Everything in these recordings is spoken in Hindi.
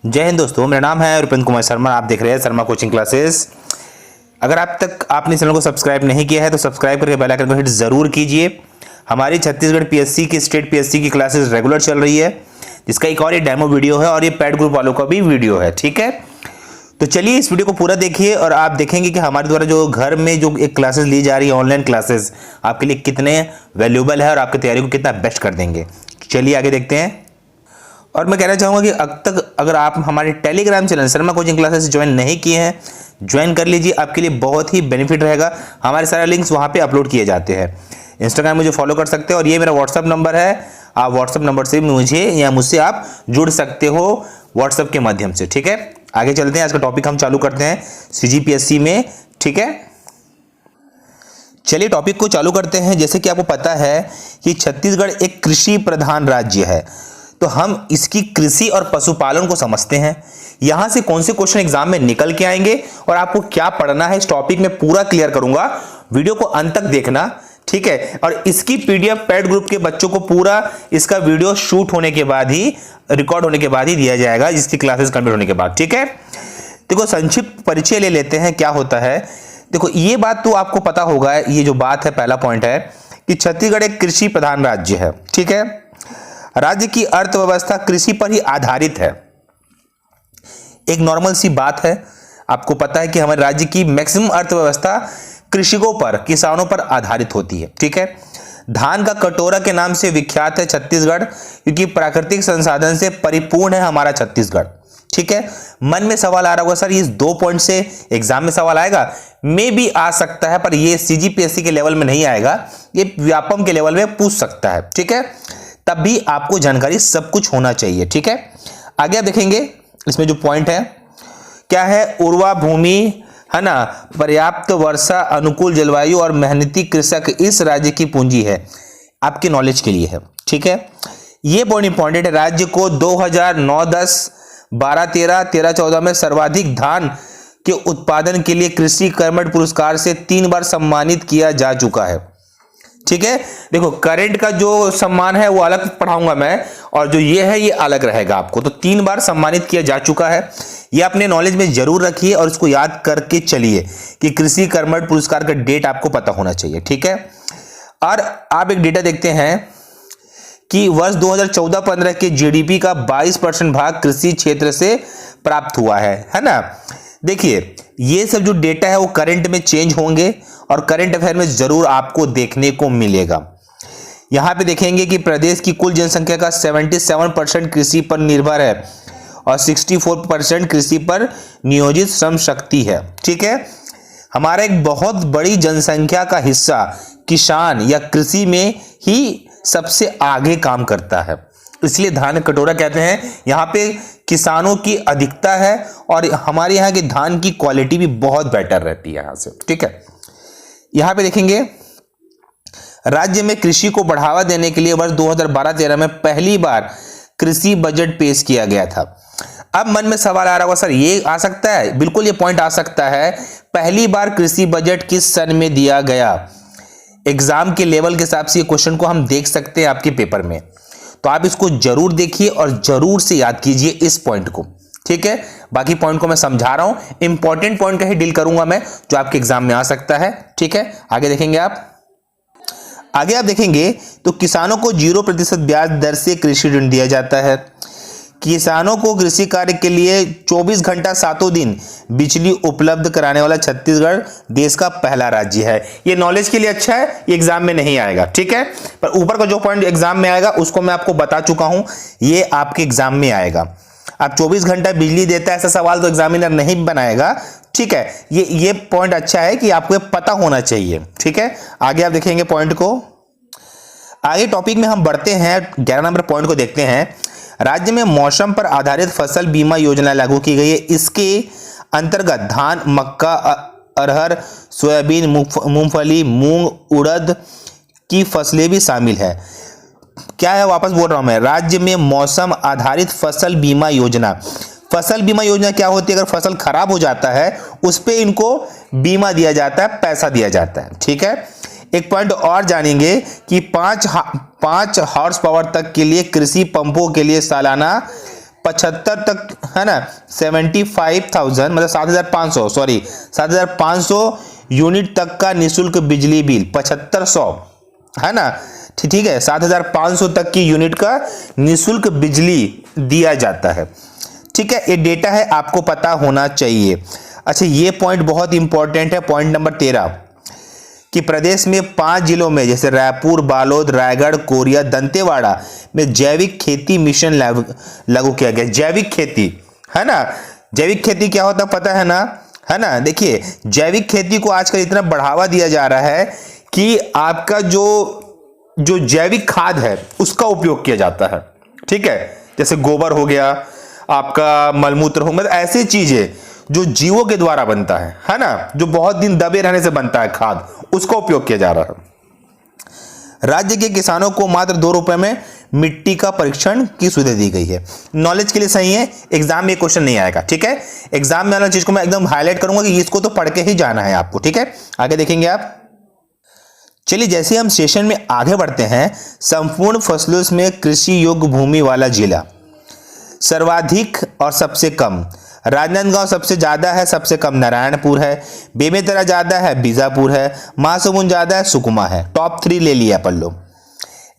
जय हिंद दोस्तों, मेरा नाम है रुपेंद्र कुमार शर्मा। आप देख रहे हैं शर्मा कोचिंग क्लासेस। अगर आप तक आपने चैनल को सब्सक्राइब नहीं किया है तो सब्सक्राइब करके बेल आइकन को हिट जरूर कीजिए। हमारी छत्तीसगढ़ पीएससी की स्टेट पीएससी की क्लासेस रेगुलर चल रही है, जिसका एक और ये डेमो वीडियो है और ये पैड ग्रुप वालों का भी वीडियो है। ठीक है, तो चलिए इस वीडियो को पूरा देखिए और आप देखेंगे कि हमारे द्वारा जो घर में जो एक क्लासेस ली जा रही है, ऑनलाइन क्लासेस, आपके लिए कितने वैल्यूएबल है और आपकी तैयारी को कितना बेस्ट कर देंगे। चलिए आगे देखते हैं। और मैं कहना चाहूँगा कि अब तक अगर आप हमारे Telegram channel Sharma coaching classes join नहीं किए हैं, ज्वाइन कर लीजिए। आपके लिए बहुत ही बेनिफिट रहेगा। हमारे सारे लिंक्स वहाँ पे अपलोड किए जाते हैं। इंस्टाग्राम मुझे फॉलो कर सकते हो और ये मेरा व्हाट्सअप नंबर है। आप व्हाट्सअप नंबर से मुझे या मुझसे आप जुड़ सकते हो व्हाट्सअप के माध्यम से। ठीक है, आगे चलते हैं। आज का टॉपिक हम चालू करते हैं सीजीपीएससी में। ठीक है, चलिए टॉपिक को चालू करते हैं। जैसे कि आपको पता है कि छत्तीसगढ़ एक कृषि प्रधान राज्य है, तो हम इसकी कृषि और पशुपालन को समझते हैं। यहां से कौन से क्वेश्चन एग्जाम में निकल के आएंगे और आपको क्या पढ़ना है, इस टॉपिक में पूरा क्लियर करूंगा। वीडियो को अंत तक देखना, ठीक है। और इसकी पीडीएफ पैड ग्रुप के बच्चों को पूरा इसका वीडियो शूट होने के बाद ही, रिकॉर्ड होने के बाद ही दिया जाएगा, इसकी क्लासेस कंप्लीट होने के बाद। ठीक है, देखो संक्षिप्त परिचय ले लेते हैं क्या होता है। देखो ये बात तो आपको पता होगा, ये जो बात है, पहला पॉइंट है कि छत्तीसगढ़ एक कृषि प्रधान राज्य है। ठीक है, राज्य की अर्थव्यवस्था कृषि पर ही आधारित है। एक नॉर्मल सी बात है, आपको पता है कि हमारे राज्य की मैक्सिमम अर्थव्यवस्था कृषकों पर, किसानों पर आधारित होती है। ठीक है, धान का कटोरा के नाम से विख्यात है छत्तीसगढ़, क्योंकि प्राकृतिक संसाधन से परिपूर्ण है हमारा छत्तीसगढ़। ठीक है, मन में सवाल आ रहा होगा सर, ये 2 पॉइंट से एग्जाम में सवाल आएगा? मे भी आ सकता है, पर ये सीजीपीएससी के लेवल में नहीं आएगा, ये व्यापम के लेवल में पूछ सकता है। ठीक है, तब भी आपको जानकारी सब कुछ होना चाहिए। ठीक है, आगे आप देखेंगे इसमें जो पॉइंट है क्या है, उर्वरा भूमि है ना, पर्याप्त वर्षा, अनुकूल जलवायु और मेहनती कृषक इस राज्य की पूंजी है। आपके नॉलेज के लिए है। ठीक है, ये बहुत इंपॉर्टेंट है। राज्य को 2009, 10, 12, 13, 13, 14 में सर्वाधिक धान के उत्पादन के लिए कृषि कर्मठ पुरस्कार से 3 बार सम्मानित किया जा चुका है। ठीक है, देखो करंट का जो सम्मान है वो अलग पढ़ाऊंगा मैं, और जो ये है ये अलग रहेगा आपको। तो 3 बार सम्मानित किया जा चुका है, ये अपने नॉलेज में जरूर रखिए और इसको याद करके चलिए कि कृषि कर्मठ पुरस्कार का डेट आपको पता होना चाहिए। ठीक है, और आप एक डेटा देखते हैं कि वर्ष 2014-15 के जीडीपी का 22% भाग कृषि क्षेत्र से प्राप्त हुआ है ना। देखिए ये सब जो डेटा है वो करंट में चेंज होंगे और करंट अफेयर में जरूर आपको देखने को मिलेगा। यहां पे देखेंगे कि प्रदेश की कुल जनसंख्या का 77% कृषि पर निर्भर है और 64% कृषि पर नियोजित श्रम शक्ति है। ठीक है, हमारा एक बहुत बड़ी जनसंख्या का हिस्सा किसान या कृषि में ही सबसे आगे काम करता है, इसलिए धान कटोरा कहते हैं। यहाँ पे किसानों की अधिकता है और हमारे यहाँ की धान की क्वालिटी भी बहुत बेटर रहती है यहाँ से। ठीक है, यहाँ पे देखेंगे राज्य में कृषि को बढ़ावा देने के लिए वर्ष 2012-13 में पहली बार कृषि बजट पेश किया गया था। अब मन में सवाल आ रहा होगा सर, ये आ सकता है? बिल्कुल ये पॉइंट आ सकता है। पहली बार कृषि बजट किस सन में दिया गया? एग्जाम के लेवल के हिसाब से ये क्वेश्चन को हम देख सकते हैं आपके पेपर में, तो आप इसको जरूर देखिए और जरूर से याद कीजिए इस पॉइंट को। ठीक है, बाकी पॉइंट को मैं समझा रहा हूं, इंपॉर्टेंट पॉइंट का ही डील करूंगा मैं, जो आपके एग्जाम में आ सकता है। ठीक है, आगे देखेंगे आगे आप देखेंगे तो किसानों को 0% ब्याज दर से कृषि ऋण दिया जाता है। किसानों को कृषि कार्य के लिए 24 घंटा 7 दिन बिजली उपलब्ध कराने वाला छत्तीसगढ़ देश का पहला राज्य है। ये नॉलेज के लिए अच्छा है, ये एग्जाम में नहीं आएगा। ठीक है, पर ऊपर का जो पॉइंट एग्जाम में आएगा उसको मैं आपको बता चुका हूं, ये आपके एग्जाम में आएगा। आप 24 घंटा बिजली देता है ऐसा सवाल तो एग्जामिनर नहीं बनाएगा। ठीक है, ये पॉइंट अच्छा है कि आपको पता होना चाहिए। ठीक है, आगे आप देखेंगे पॉइंट को। आगे टॉपिक में हम बढ़ते हैं, 11 नंबर पॉइंट को देखते हैं। राज्य में मौसम पर आधारित फसल बीमा योजना लागू की गई है। इसके अंतर्गत धान, मक्का, अरहर, सोयाबीन, मूंगफली, मूंग, उड़द की फसलें भी शामिल है। क्या है, वापस बोल रहा हूं मैं, राज्य में मौसम आधारित फसल बीमा योजना। फसल बीमा योजना क्या होती है? अगर फसल खराब हो जाता है उस पे इनको बीमा दिया जाता है, पैसा दिया जाता है। ठीक है, एक पॉइंट और जानेंगे कि 5 हॉर्स पावर तक के लिए कृषि पंपों के लिए सालाना 75 तक, है ना, 75,000 मतलब 7,500, सॉरी 7,500 यूनिट तक का निःशुल्क बिजली बिल, 7500, है ना, ठीक है, 7,500 तक की यूनिट का निःशुल्क बिजली दिया जाता है। ठीक है, ये डेटा है, आपको पता होना चाहिए। अच्छा, ये पॉइंट बहुत इंपॉर्टेंट है, पॉइंट नंबर 13, कि प्रदेश में 5 जिलों में जैसे रायपुर, बालोद, रायगढ़, कोरिया, दंतेवाड़ा में जैविक खेती मिशन लागू किया गया। जैविक खेती, है ना, जैविक खेती क्या होता है पता है ना, देखिए जैविक खेती को आजकल इतना बढ़ावा दिया जा रहा है कि आपका जो जैविक खाद है उसका उपयोग किया जाता है। ठीक है, जैसे गोबर हो गया, आपका मलमूत्र हो, मतलब ऐसी चीजें जो जीवों के द्वारा बनता है ना, जो बहुत दिन दबे रहने से बनता है खाद, उसका उपयोग किया जा रहा है। राज्य के किसानों को मात्र 2 रुपए में मिट्टी का परीक्षण की सुविधा दी गई है। नॉलेज के लिए सही है, एग्जाम में क्वेश्चन नहीं आएगा। ठीक है, एग्जाम में वाला चीज को मैं एकदम हाईलाइट करूंगा कि इसको तो पढ़ के ही जाना है आपको। ठीक है, आगे देखेंगे आप। चलिए, जैसे हम सेशन में आगे बढ़ते हैं, संपूर्ण फसलों में कृषि योग्य भूमि वाला जिला सर्वाधिक और सबसे कम, राजनांदगांव सबसे ज्यादा है, सबसे कम नारायणपुर है, बेमेतरा ज्यादा है, बीजापुर है, महासमुंद ज्यादा है, सुकमा है। टॉप 3 ले लिया अपन लोग।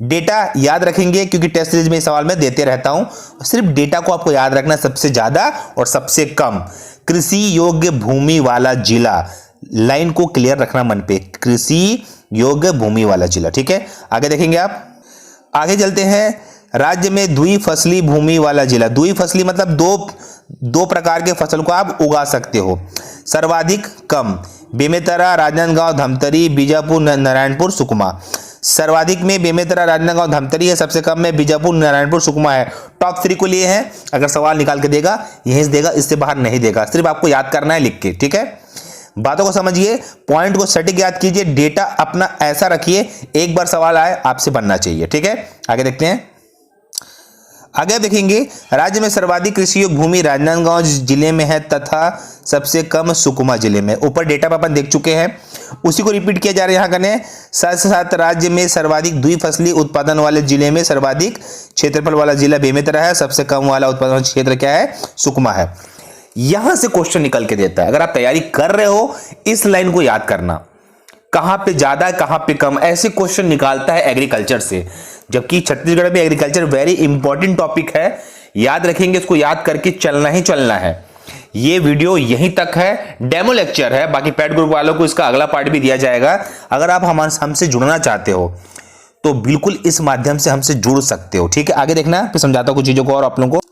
डेटा याद रखेंगे क्योंकि टेस्ट सीरीज में सवाल मैं देते रहता हूं, सिर्फ डेटा को आपको याद रखना, सबसे ज्यादा और सबसे कम कृषि योग्य भूमि वाला जिला। लाइन को क्लियर रखना मन पे, कृषि योग्य भूमि वाला जिला। ठीक है, आगे देखेंगे आप। आगे चलते हैं, राज्य में द्विफसली भूमि वाला जिला। द्विफसली मतलब दो प्रकार के फसल को आप उगा सकते हो। सर्वाधिक कम बेमेतरा, राजनांदगांव, धमतरी, बीजापुर, नारायणपुर, सुकमा। सर्वाधिक में बेमेतरा, राजनांदगांव, धमतरी है, सबसे कम में बीजापुर, नारायणपुर, सुकमा है। टॉप 3 को लिए हैं, अगर सवाल निकाल के देगा यहीं से देगा, इससे बाहर नहीं देगा, सिर्फ आपको याद करना है लिख के। ठीक है, बातों को समझिए, पॉइंट को सटीक याद कीजिए, डेटा अपना ऐसा रखिए, एक बार सवाल आए आपसे बनना चाहिए। ठीक है, आगे देखते हैं। आगे देखेंगे, राज्य में सर्वाधिक कृषि योग्य भूमि राजनांदगांव जिले में है तथा सबसे कम सुकमा जिले में। ऊपर डेटा पर अपन देख चुके हैं, उसी को रिपीट किया जा रहा है। यहां करने साथ राज्य में सर्वाधिक द्विफसली उत्पादन वाले जिले में सर्वाधिक क्षेत्रफल वाला जिला बेमेतरा है, सबसे कम वाला उत्पादन क्षेत्र क्या है, सुकमा है। यहां से क्वेश्चन निकल के देता है। अगर आप तैयारी कर रहे हो, इस लाइन को याद करना, कहां पे ज्यादा है कहां पे कम, ऐसे क्वेश्चन निकालता है एग्रीकल्चर से। जबकि छत्तीसगढ़ में एग्रीकल्चर वेरी इंपॉर्टेंट टॉपिक है, याद रखेंगे, इसको याद करके चलना ही चलना है। ये वीडियो यहीं तक है, डेमो लेक्चर है, बाकी पेड ग्रुप वालों को इसका अगला पार्ट भी दिया जाएगा। अगर आप हमसे जुड़ना चाहते हो तो बिल्कुल इस माध्यम से हमसे जुड़ सकते हो। ठीक है, आगे देखना, फिर समझाता हूं कुछ चीजों को और आप लोगों को,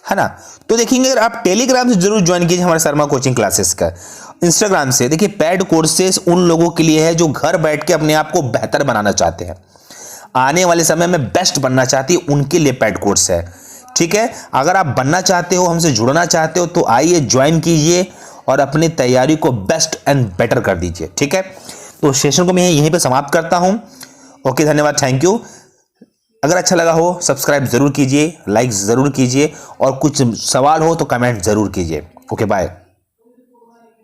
है ना। तो देखेंगे, अगर आप टेलीग्राम से जरूर ज्वाइन कीजिए हमारे शर्मा कोचिंग क्लासेस का। इंस्टाग्राम से देखिए, पेड कोर्सेस उन लोगों के लिए है जो घर बैठ के अपने आप को बेहतर बनाना चाहते हैं, आने वाले समय में बेस्ट बनना चाहती है, उनके लिए पेड कोर्स है। ठीक है, अगर आप बनना चाहते हो, हमसे जुड़ना चाहते हो, तो आइए ज्वाइन कीजिए और अपनी तैयारी को बेस्ट एंड बेटर कर दीजिए। ठीक है, तो सेशन को मैं यहीं पे समाप्त करता हूं। ओके, धन्यवाद, थैंक यू। अगर अच्छा लगा हो सब्सक्राइब जरूर कीजिए, लाइक जरूर कीजिए, और कुछ सवाल हो तो कमेंट जरूर कीजिए। Okay, bye.